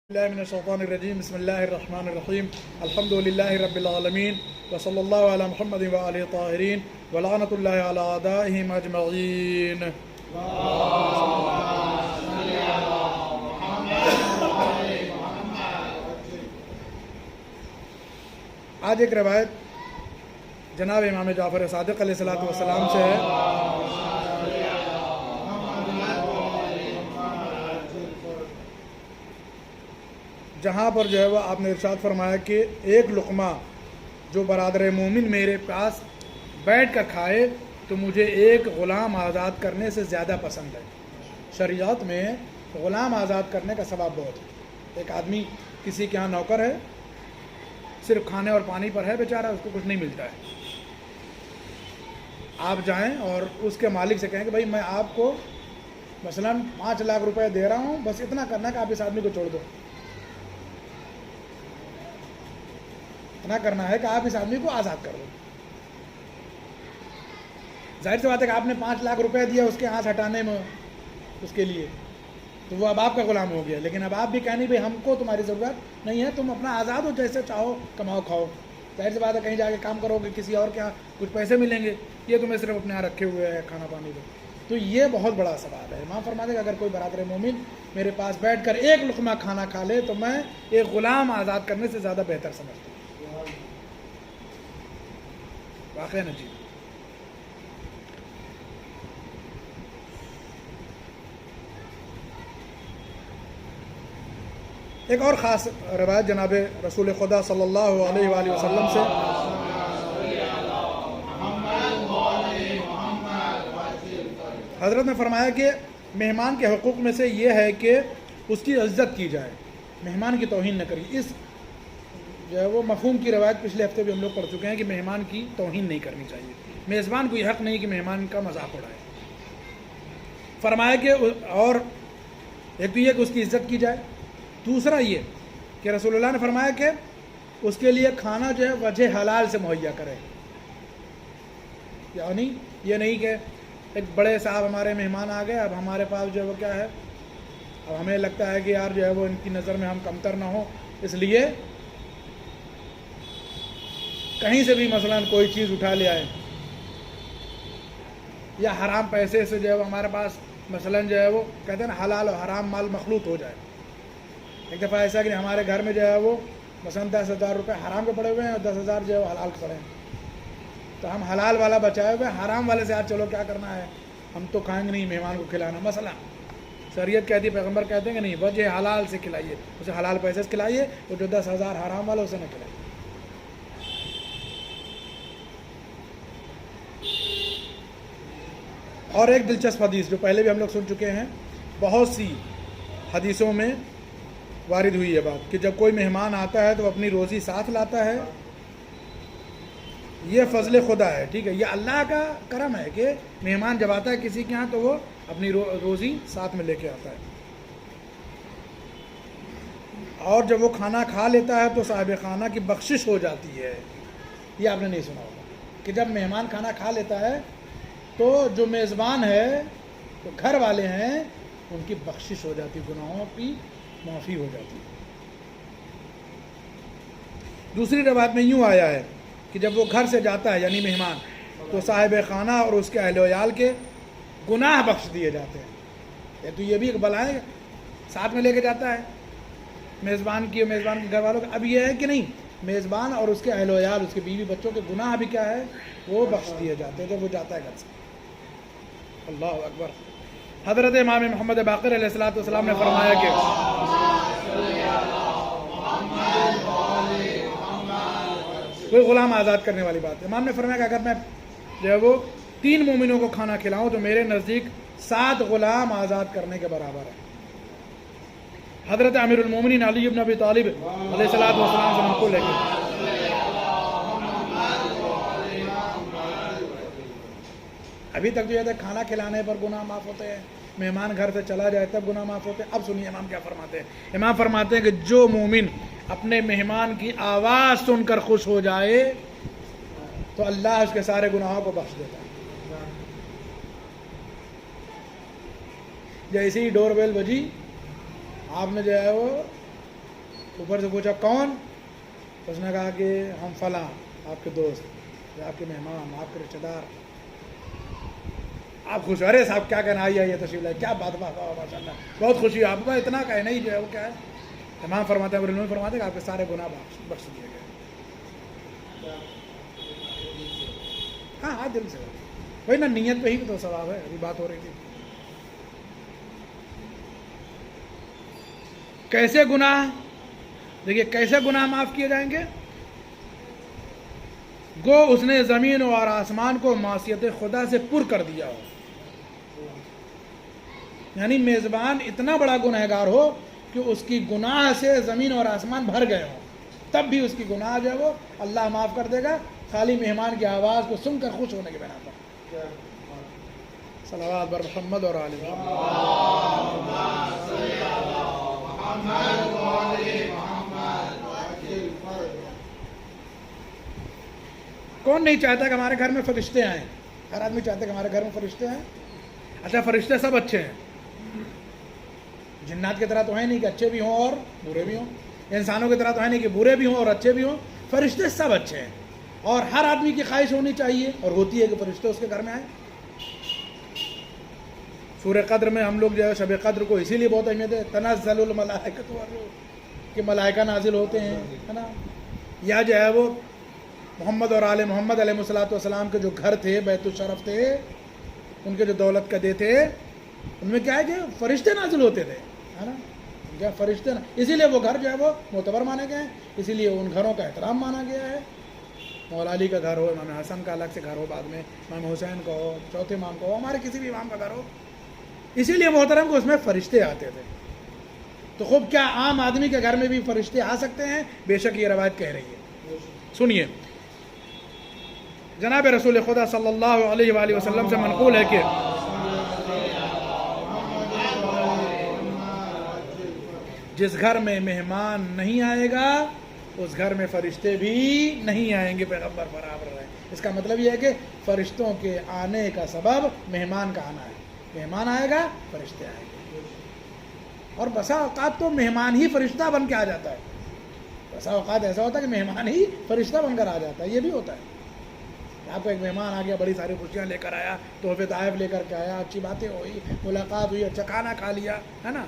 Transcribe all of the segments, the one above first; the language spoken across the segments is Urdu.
الله من الشيطان الرجيم بسم الله الرحمن الرحيم الحمد لله رب العالمين وصلى الله على محمد وآله الطاهرين ولعنة الله على أعدائهم أجمعين. آج ایک روایت جناب امام جعفر صادق علیہ الصلوۃ والسلام سے ہے جہاں پر جو ہے وہ آپ نے ارشاد فرمایا کہ ایک لقمہ جو برادر مومن میرے پاس بیٹھ کر کھائے تو مجھے ایک غلام آزاد کرنے سے زیادہ پسند ہے. شریعت میں غلام آزاد کرنے کا ثواب بہت ہے. ایک آدمی کسی کے ہاں نوکر ہے، صرف کھانے اور پانی پر ہے بیچارہ، اس کو کچھ نہیں ملتا ہے. آپ جائیں اور اس کے مالک سے کہیں کہ بھائی میں آپ کو مثلاً 5 لاکھ روپے دے رہا ہوں، بس اتنا کرنا کہ آپ اس آدمی کو چھوڑ دو. اتنا کرنا ہے کہ آپ اس آدمی کو آزاد کر دو. ظاہر سی بات ہے کہ آپ نے 5 لاکھ روپے دیا اس کے ہاتھ ہٹانے میں اس کے لیے، تو وہ اب آپ کا غلام ہو گیا. لیکن اب آپ بھی کہیں نہیں بھائی ہم کو تمہاری ضرورت نہیں ہے، تم اپنا آزاد ہو، جیسے چاہو کماؤ کھاؤ. ظاہر سی بات ہے کہیں جا کے کام کرو گے کسی اور کے یہاں کچھ پیسے ملیں گے، یہ تمہیں صرف اپنے یہاں رکھے ہوئے ہے کھانا پانی دو. تو یہ بہت بڑا ثواب ہے. امام فرماتے ہیں کہ اگر کوئی برادر مومن میرے پاس بیٹھ کر ایک لقمہ کھانا کھا لے تو میں ایک غلام آزاد کرنے سے زیادہ بہتر سمجھتا ہوں. واقعی نجیب. ایک اور خاص روایت جناب رسول خدا صلی اللہ علیہ وآلہ وسلم سے حضرت نے فرمایا کہ مہمان کے حقوق میں سے یہ ہے کہ اس کی عزت کی جائے، مہمان کی توہین نہ کری. اس جو ہے وہ مفہوم کی روایت پچھلے ہفتے بھی ہم لوگ پڑھ چکے ہیں کہ مہمان کی توہین نہیں کرنی چاہیے. میزبان کو یہ حق نہیں کہ مہمان کا مذاق اڑائے. فرمایا کہ اور ایک تو یہ کہ اس کی عزت کی جائے، دوسرا یہ کہ رسول اللہ نے فرمایا کہ اس کے لیے کھانا جو ہے وجہ حلال سے مہیا کرے. یعنی یہ نہیں کہ ایک بڑے صاحب ہمارے مہمان آ گئے، اب ہمارے پاس جو ہے وہ کیا ہے، اب ہمیں لگتا ہے کہ یار جو ہے وہ ان کی نظر میں ہم کمتر نہ ہوں، اس لیے کہیں سے بھی مثلا کوئی چیز اٹھا لے آئے، یا حرام پیسے سے جو ہے وہ ہمارے پاس مثلا جو ہے وہ کہتے ہیں نا حلال و حرام مال مخلوط ہو جائے. ایک دفعہ ایسا کہ ہمارے گھر میں جو ہے وہ مثلا 10,000 روپے حرام کے پڑے ہوئے ہیں اور 10,000 جو ہے وہ حلال کے پڑے ہیں. تو ہم حلال والا بچائے ہوئے حرام والے سے آج چلو کیا کرنا ہے، ہم تو کھائیں گے نہیں، مہمان کو کھلانا. مثلا شریعت کہتی ہے، پیغمبر کہتے ہیں کہ نہیں، وجہ حلال سے کھلائیے، اسے حلال پیسے سے کھلائیے، اور جو 10,000 حرام والا اسے نہ کھلائیے. اور ایک دلچسپ حدیث جو پہلے بھی ہم لوگ سن چکے ہیں، بہت سی حدیثوں میں وارد ہوئی ہے بات کہ جب کوئی مہمان آتا ہے تو اپنی روزی ساتھ لاتا ہے. یہ فضل خدا ہے، ٹھیک ہے، یہ اللہ کا کرم ہے کہ مہمان جب آتا ہے کسی کے ہاں تو وہ اپنی روزی ساتھ میں لے کے آتا ہے. اور جب وہ کھانا کھا لیتا ہے تو صاحب خانہ کی بخشش ہو جاتی ہے. یہ آپ نے نہیں سنا ہوگا کہ جب مہمان کھانا کھا لیتا ہے تو جو میزبان ہے، جو گھر والے ہیں، ان کی بخشش ہو جاتی، گناہوں کی معافی ہو جاتی. دوسری روایت میں یوں آیا ہے کہ جب وہ گھر سے جاتا ہے یعنی مہمان، تو صاحب خانہ اور اس کے اہل و عیال کے گناہ بخش دیے جاتے ہیں. تو یہ بھی ایک بلائیں ساتھ میں لے کے جاتا ہے میزبان کی اور میزبان کے گھر والوں کا. اب یہ ہے کہ نہیں، میزبان اور اس کے اہل و عیال، اس کے بیوی بچوں کے گناہ بھی کیا ہے، وہ بخش دیے جاتے ہیں جب وہ جاتا ہے گھر سے. اللہ اکبر. حضرت امام محمد باقر علیہ الصلوۃ والسلام نے فرمایا کہ کوئی غلام آزاد کرنے والی بات ہے. امام نے فرمایا کہ اگر میں جو ہے وہ 3 مومنوں کو کھانا کھلاؤں تو میرے نزدیک 7 غلام آزاد کرنے کے برابر ہے. حضرت امیر المومنین علی بن ابی طالب علیہ الصلوۃ والسلام سے منقول ہے کہ ابھی تک جو ہے کھانا کھلانے پر گناہ معاف ہوتے ہیں، مہمان گھر سے چلا جائے تب گناہ معاف ہوتے ہیں. اب سنیے امام کیا فرماتے ہیں. امام فرماتے ہیں کہ جو مومن اپنے مہمان کی آواز سن کر خوش ہو جائے تو اللہ اس کے سارے گناہوں کو بخش دیتا ہے. جیسے ہی ڈور بیل بجی آپ نے جو ہے وہ اوپر سے پوچھا کون؟ اس نے کہا کہ ہم فلاں آپ کے دوست یا آپ کے مہمان، آپ کے رشتے دار. آپ خوش، ارے صاحب کیا کہنا، آئیے تشریف لائے، کیا بات ماشاء اللہ بہت خوشی ہے آپ کو. اتنا کہنا ہی جو ہے وہ کیا ہے، امام فرماتے ہیں فرماتے ہیں کہ آپ کے سارے گناہ بخش دیے گئے. ہاں دل سے وہی نا، نیت پہ ہی تو ثواب ہے. ابھی بات ہو رہی تھی کیسے گناہ، دیکھیے کیسے گناہ معاف کیے جائیں گے. گو اس نے زمین اور آسمان کو معصیت خدا سے پر کر دیا ہو، یعنی میزبان اتنا بڑا گنہگار ہو کہ اس کی گناہ سے زمین اور آسمان بھر گئے ہوں، تب بھی اس کی گناہ جو ہے وہ اللہ معاف کر دے گا، خالی مہمان کی آواز کو سن کر خوش ہونے کے بنا پر. صلوات بر محمد اور آل کون نہیں چاہتا کہ ہمارے گھر میں فرشتے آئیں؟ ہر آدمی چاہتا ہے کہ ہمارے گھر میں فرشتے آئیں. اچھا فرشتے سب اچھے ہیں، جنات کی طرح تو ہیں نہیں کہ اچھے بھی ہوں اور برے بھی ہوں، انسانوں کی طرح تو ہے نہیں کہ برے بھی ہوں اور اچھے بھی ہوں. فرشتے سب اچھے ہیں، اور ہر آدمی کی خواہش ہونی چاہیے اور ہوتی ہے کہ فرشتے اس کے گھر میں آئیں. سورہ قدر میں ہم لوگ جو ہے شب قدر کو اسی لیے بہت اہمیت ہے، تنزل الملائکۃ والروح، کہ ملائکہ نازل ہوتے ہیں، ہے نا. یا جو ہے وہ محمد اور آل محمد علیہ الصلوۃ والسلام کے جو گھر تھے، بیت الشرف تھے، ان کے جو دولت قدے تھے، ان میں کیا ہے کہ فرشتے نازل ہوتے تھے، ہے نا. کیا فرشتے اسی لیے وہ گھر جو ہے وہ معتبر مانے گئے ہیں، اسی لیے ان گھروں کا احترام مانا گیا ہے. مولا علی کا گھر ہو، امام حسن کا الگ سے گھر ہو، بعد میں امام حسین کا ہو، چوتھے امام کا ہو، ہمارے کسی بھی امام کا گھر ہو، اسی لیے محترم کو اس میں فرشتے آتے تھے. تو خوب کیا عام آدمی کے گھر میں بھی فرشتے آ سکتے ہیں؟ بے شک یہ روایت کہہ رہی ہے. سنیے، جناب رسول خدا صلی اللہ علیہ وآلہ وسلم سے منقول ہے کہ جس گھر میں مہمان نہیں آئے گا اس گھر میں فرشتے بھی نہیں آئیں گے. پیغمبر برابر رہے. اس کا مطلب یہ ہے کہ فرشتوں کے آنے کا سبب مہمان کا آنا ہے. مہمان آئے گا فرشتے آئیں گے. اور بسا اوقات تو مہمان ہی فرشتہ بن کے آ جاتا ہے. بسا اوقات ایسا ہوتا ہے کہ مہمان ہی فرشتہ بن کر آ جاتا ہے. یہ بھی ہوتا ہے. آپ کو ایک مہمان آ گیا، بڑی ساری خوشیاں لے کر آیا، تحفے تحائف لے کر کے آیا، اچھی باتیں ہوئی، ملاقات ہوئی، اچھا کھانا کھا لیا، ہے نا.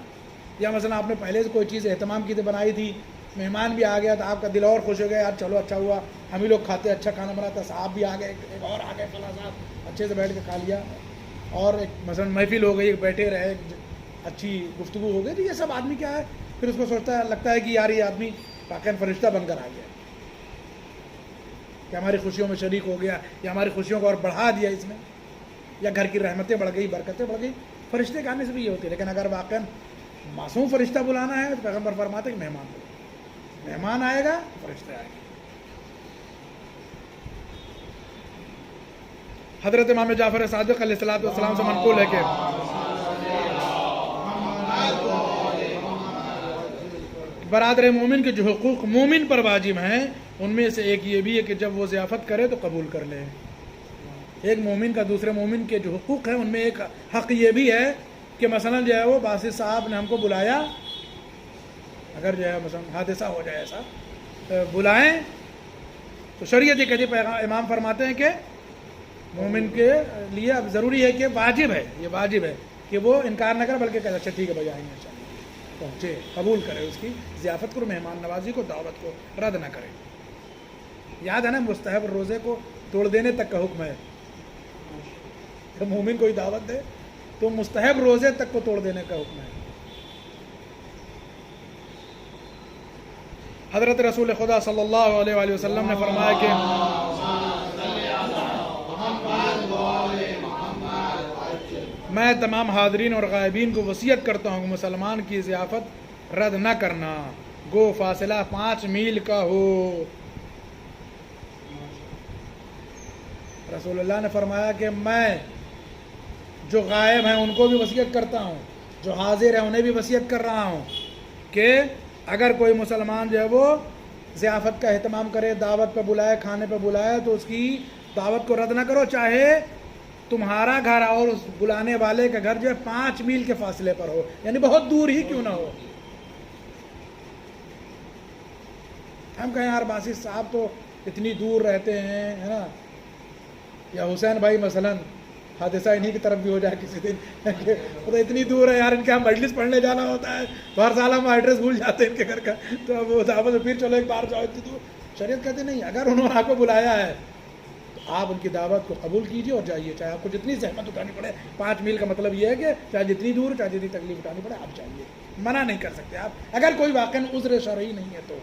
یا مثلا آپ نے پہلے سے کوئی چیز اہتمام کی تھی، بنائی تھی، مہمان بھی آ گیا تو آپ کا دل اور خوش ہو گیا، یار چلو اچھا ہوا، ہم ہی لوگ کھاتے، اچھا کھانا بنا تھا، صاحب بھی آ گئے، ایک اور آ گئے فلاں صاحب، اچھے سے بیٹھ کے کھا لیا، اور ایک مثلا محفل ہو گئی، بیٹھے رہے، اچھی گفتگو ہو گئی. تو یہ سب آدمی کیا ہے، پھر اس کو سوچتا ہے، لگتا ہے کہ یار یہ آدمی واقعی فرشتہ بن کر آ گیا، کہ ہماری خوشیوں میں شریک ہو گیا، یا ہماری خوشیوں کو اور بڑھا دیا اس نے، یا گھر کی رحمتیں بڑھ گئی، برکتیں بڑھ گئی. فرشتے کے آنے سے بھی یہ ہوتی ہے. لیکن اگر واقعا معصوم فرشتہ بلانا ہے تو پیغمبر فرماتے کہ مہمان بلانا، مہمان آئے گا فرشتے آئے گا. حضرت امام جعفر صادق علیہ الصلوۃ والسلام سے منقول ہے کہ برادر مومن کے جو حقوق مومن پر واجب ہیں ان میں سے ایک یہ بھی ہے کہ جب وہ ضیافت کرے تو قبول کر لے. ایک مومن کا دوسرے مومن کے جو حقوق ہیں ان میں ایک حق یہ بھی ہے کہ مثلا جو ہے وہ باسط صاحب نے ہم کو بلایا، اگر جو ہے مثلا حادثہ ہو جائے ایسا، بلائیں تو شریعت یہ کہتی ہے، امام فرماتے ہیں کہ مومن کے لیے اب ضروری ہے کہ واجب ہے، یہ واجب ہے کہ وہ انکار نہ کرے، بلکہ کہ اچھا ٹھیک ہے بھائی آئیں گے انشاءاللہ، پہنچے، قبول کرے اس کی ضیافت کو، مہمان نوازی کو، دعوت کو رد نہ کرے. یاد ہے نا مستحب روزے کو توڑ دینے تک کا حکم ہے. مومن کوئی دعوت دے تو مستحب روزے تک کو توڑ دینے کا حکم ہے. حضرت رسول خدا صلی اللہ علیہ وآلہ وسلم نے فرمایا کہ میں تمام حاضرین اور غائبین کو وصیت کرتا ہوں کہ مسلمان کی ضیافت رد نہ کرنا، گو فاصلہ 5 میل کا ہو. رسول اللہ نے فرمایا کہ میں جو غائب ہیں ان کو بھی وصیت کرتا ہوں، جو حاضر ہیں انہیں بھی وصیت کر رہا ہوں کہ اگر کوئی مسلمان جو ہے وہ ضیافت کا اہتمام کرے، دعوت پہ بلائے، کھانے پہ بلائے، تو اس کی دعوت کو رد نہ کرو، چاہے تمہارا گھر اور اس بلانے والے کا گھر جو ہے 5 میل کے فاصلے پر ہو، یعنی بہت دور ہی کیوں نہ ہو. ہم کہیں یار باسط صاحب تو اتنی دور رہتے ہیں، ہے نا، یا حسین بھائی مثلا حادثہ انہی کی طرف بھی ہو جائے کسی دن کہ وہ تو اتنی دور ہے یار، ان کے یہاں مجلس پڑھنے جانا ہوتا ہے تو ہر سال ہم ایڈریس بھول جاتے ہیں ان کے گھر کا، تو اب وہ دعوت میں پھر چلو ایک بار جاؤ اتنی دور. شریعت کہتے نہیں، اگر انہوں نے آپ کو بلایا ہے تو آپ ان کی دعوت کو قبول کیجیے اور جائیے، چاہے آپ کو جتنی زحمت اٹھانی پڑے. 5 میل کا مطلب یہ ہے کہ چاہے جتنی دور، چاہے جتنی تکلیف اٹھانی پڑے آپ جائیے، منع نہیں کر سکتے آپ، اگر کوئی واقعاً عذر شرعی نہیں ہے تو.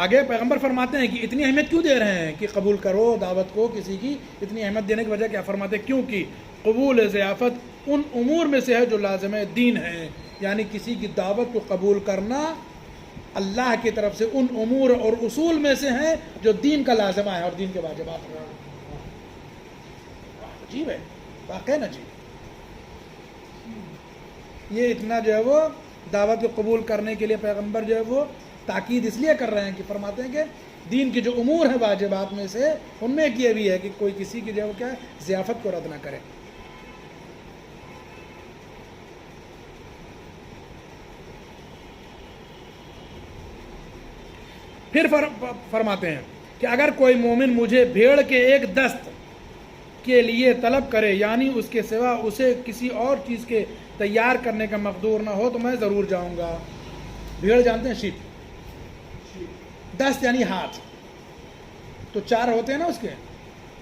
آگے پیغمبر فرماتے ہیں کہ اتنی اہمیت کیوں دے رہے ہیں کہ قبول کرو دعوت کو کسی کی، اتنی اہمیت دینے کی وجہ کیا فرماتے ہیں؟ کیونکہ قبول ضیافت ان امور میں سے ہے جو لازم دین ہیں، یعنی کسی کی دعوت کو قبول کرنا اللہ کی طرف سے ان امور اور اصول میں سے ہیں جو دین کا لازمہ ہے اور دین کے واجبات ہیں. عجیب ہے، واقع نا جی. یہ اتنا جو ہے وہ دعوت کو قبول کرنے کے لیے پیغمبر جو ہے وہ تاکید اس لیے کر رہے ہیں کہ فرماتے ہیں کہ دین کے جو امور ہیں واجبات میں سے، ان میں یہ بھی ہے کہ کوئی کسی کی جو ہے وہ کیا ہے ضیافت کو رد نہ کرے. پھر فرماتے ہیں کہ اگر کوئی مومن مجھے بھیڑ کے ایک دست کے لیے طلب کرے، یعنی اس کے سوا اسے کسی اور چیز کے تیار کرنے کا مقدور نہ ہو، تو میں ضرور جاؤں گا. بھیڑ جانتے ہیں؟ شیپ. دست یعنی ہاتھ، تو 4 ہوتے ہیں نا اس کے.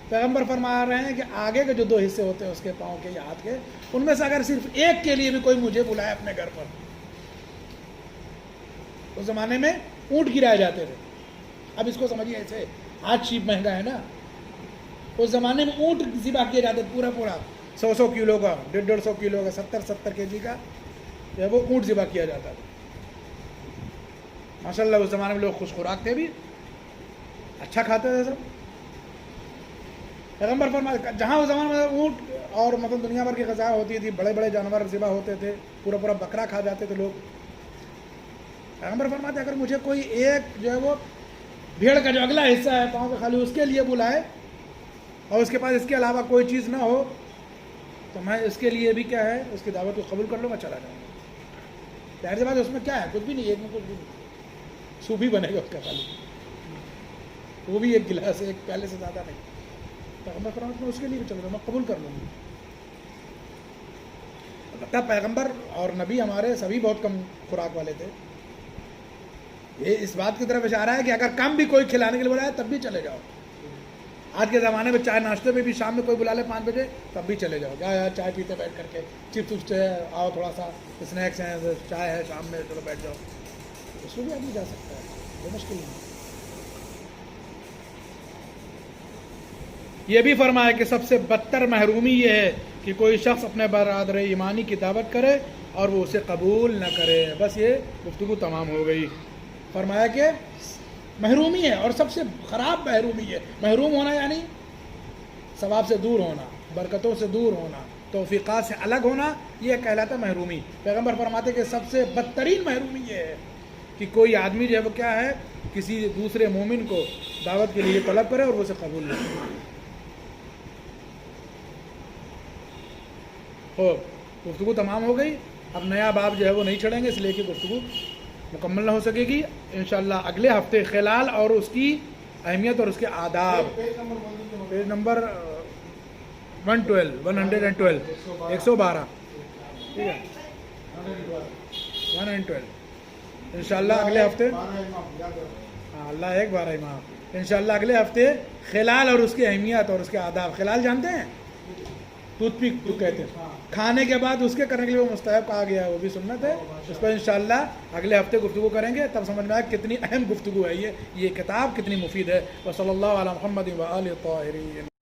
پیغمبر فرما رہے ہیں کہ آگے کے جو 2 حصے ہوتے ہیں اس کے پاؤں کے یا ہاتھ کے، ان میں سے اگر صرف ایک کے لیے بھی کوئی مجھے بلائے اپنے گھر پر. اس زمانے میں اونٹ گرائے جاتے تھے، اب اس کو سمجھیے ایسے، آج شیپ مہنگا ہے نا، اس زمانے میں اونٹ ذبح کیے جاتے تھے، پورا 100 کلو کا، 150 کلو کا، 70 kg کا جو ہے وہ اونٹ ذبح کیا جاتا تھا. ماشاء اللہ اس زمانے میں لوگ خوش خوراک تھے بھی، اچھا کھاتے تھے سب. پیغمبر فرماتے جہاں اس زمانے میں اونٹ اور مطلب دنیا بھر کی غذا ہوتی تھی، بڑے بڑے جانور ذبح ہوتے تھے، پورا بکرا کھا جاتے تھے لوگ. پیغمبر فرماتے اگر مجھے کوئی ایک جو ہے وہ بھیڑ کا جو اگلا حصہ ہے پاؤں کے خالی، اس کے لیے بلائے اور اس کے پاس اس کے علاوہ کوئی چیز نہ ہو، تو میں اس کے لیے بھی کیا ہے اس کی دعوت کو قبول کر لوں گا، چلا جاؤں گا. ظاہر سی بات ہے اس میں کیا ہے، کچھ بھی نہیں، ایک میں کچھ بھی نہیں، سوپ ہی بنے گا اس کا خالی، وہ بھی ایک گلاس، ایک پیالے سے زیادہ نہیں. پیغمبر فرماتے میں اس کے لیے بھی چلوں گا، میں قبول کر لوں گا. البتہ پیغمبر اور نبی ہمارے سبھی بہت کم خوراک والے تھے. یہ اس بات کی طرف اشارہ ہے کہ اگر کم بھی کوئی کھلانے کے لیے بلائے تب بھی چلے جاؤ. آج کے زمانے میں چائے ناشتے میں بھی شام میں کوئی بلا لے 5 بجے تب بھی چلے جاؤ. کیا یار چائے پیتے بیٹھ کر کے، چپس ہے، آؤ تھوڑا سا اسنیکس ہیں، چائے ہے شام میں، چلو بیٹھ جاؤ. اس میں بھی آدمی جا سکتا ہے، کوئی مشکل نہیں. یہ بھی فرمایا کہ سب سے بدتر محرومی یہ ہے کہ کوئی شخص اپنے برادر ایمانی کی دعوت کرے اور وہ اسے قبول نہ کرے. بس یہ گفتگو تمام ہو گئی. فرمایا کہ محرومی ہے اور سب سے خراب محرومی ہے. محروم ہونا یعنی ثواب سے دور ہونا، برکتوں سے دور ہونا، توفیقات سے الگ ہونا، یہ کہلاتا محرومی. پیغمبر فرماتے کہ سب سے بدترین محرومی یہ ہے کہ کوئی آدمی جو ہے وہ کیا ہے کسی دوسرے مومن کو دعوت کے لیے طلب کرے اور وہ اسے قبول نہ کرے. گفتگو تمام ہو گئی. اب نیا باب جو ہے وہ نہیں چڑھیں گے، اس لیے کہ گفتگو مکمل نہ ہو سکے گی. انشاءاللہ اگلے ہفتے خلال اور اس کی اہمیت اور اس کے آداب. پیج نمبر 112 112 ٹھیک ہے، 112 انشاءاللہ اگلے ہفتے. ہاں اللہ ایک بار امام. انشاءاللہ اگلے ہفتے خلال اور اس کی اہمیت اور اس کے آداب. خلال جانتے ہیں؟ ٹوتھ پک جو کہتے ہیں، کھانے کے بعد اس کے کرنے کے لیے وہ مستحب کہا گیا ہے، وہ بھی سنت ہے. اس پر انشاءاللہ اگلے ہفتے گفتگو کریں گے، تب سمجھ میں آئے کتنی اہم گفتگو ہے یہ کتاب کتنی مفید ہے. وصلی اللہ علی محمد و آلہ الطاہرین.